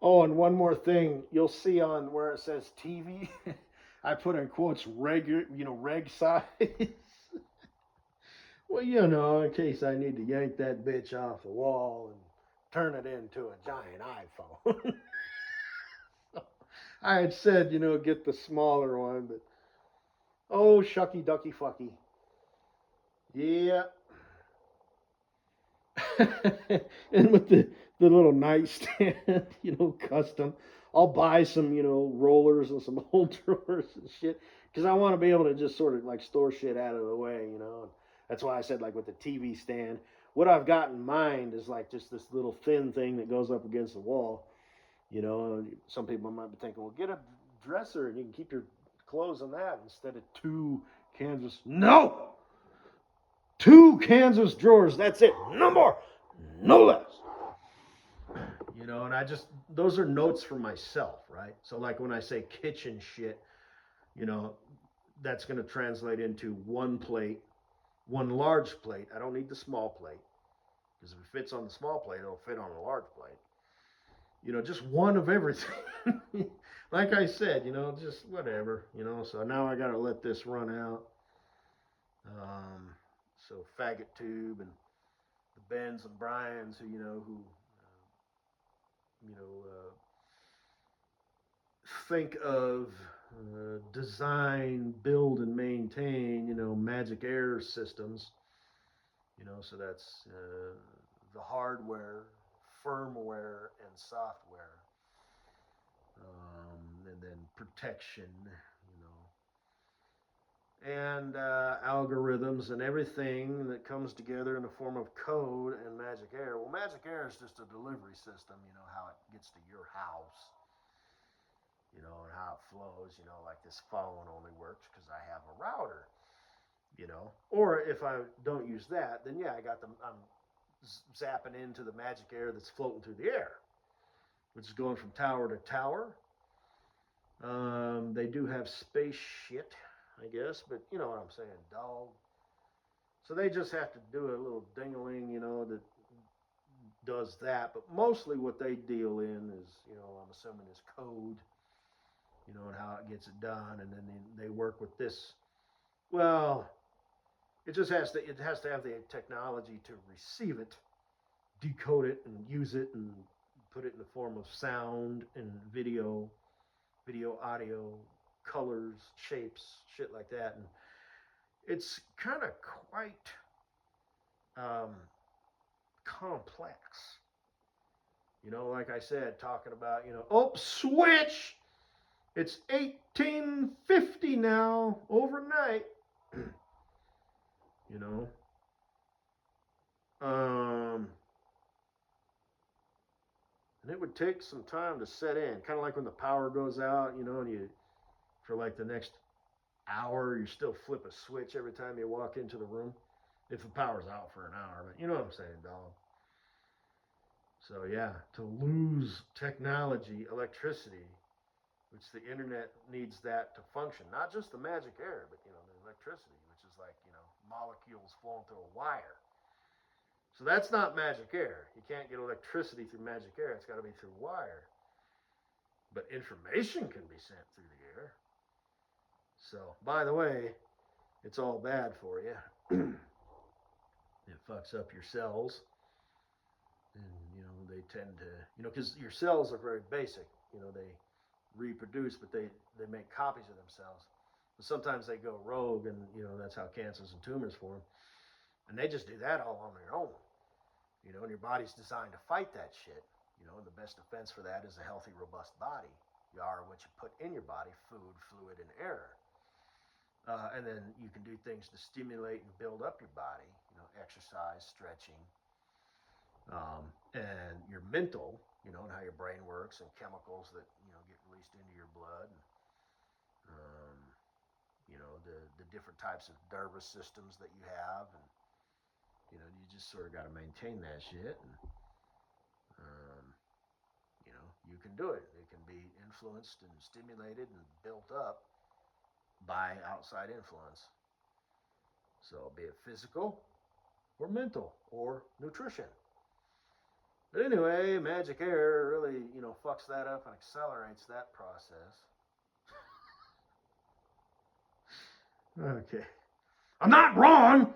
Oh, and one more thing, you'll see on where it says TV, I put in quotes regular, reg size. Well, in case I need to yank that bitch off the wall and turn it into a giant iPhone. I had said, get the smaller one, but oh, shucky ducky fucky. Yeah. And with the little nightstand, custom. I'll buy some, rollers and some old drawers and shit because I want to be able to just sort of like store shit out of the way. And that's why I said like with the TV stand, what I've got in mind is like just this little thin thing that goes up against the wall. Some people might be thinking, well, get a dresser and you can keep your clothes on that instead of two canvas. No, two Kansas drawers. That's it. No more, no less. And I just, those are notes for myself, right? So, like when I say kitchen shit, you know, that's going to translate into one plate, one large plate. I don't need the small plate because if it fits on the small plate, it'll fit on a large plate. Just one of everything. Like I said, just whatever, So now I got to let this run out. So faggot tube and the Bens and Bryans, think of design, build, and maintain, magic air systems. So that's the hardware, firmware, and software, and then protection, and algorithms and everything that comes together in the form of code and Magic Air. Well, Magic Air is just a delivery system, how it gets to your house, and how it flows, like this phone only works because I have a router, Or if I don't use that, then yeah, I'm zapping into the Magic Air that's floating through the air, which is going from tower to tower. They do have space shit, I guess, but you know what I'm saying, dog. So they just have to do a little dingaling, that does that. But mostly what they deal in is, I'm assuming is code, and how it gets it done, and then they work with this. Well, it has to have the technology to receive it, decode it, and use it, and put it in the form of sound and video, audio, colors, shapes, shit like that, and it's kind of quite um, complex. Like I said, talking about, oh, switch! It's 1850 now, overnight. you know. Um, and it would take some time to set in, kind of like when the power goes out, and for like the next hour, you still flip a switch every time you walk into the room. If the power's out for an hour, but you know what I'm saying, dog. So yeah, to lose technology, electricity, which the internet needs that to function, not just the magic air, but the electricity, which is like molecules flowing through a wire. So that's not magic air. You can't get electricity through magic air. It's got to be through wire. But information can be sent through the air. So, by the way, it's all bad for you. It fucks up your cells, and they tend to, because your cells are very basic. They reproduce, but they make copies of themselves. But sometimes they go rogue, and that's how cancers and tumors form. And they just do that all on their own. And your body's designed to fight that shit. And the best defense for that is a healthy, robust body. You are what you put in your body: food, fluid, and air. And then you can do things to stimulate and build up your body. Exercise, stretching, and your mental. And how your brain works, and chemicals that get released into your blood. And, the different types of nervous systems that you have, and you just sort of got to maintain that shit. And you can do it. It can be influenced and stimulated and built up by outside influence. So, be it physical or mental or nutrition. But anyway, magic air really, fucks that up and accelerates that process. Okay. I'm not wrong!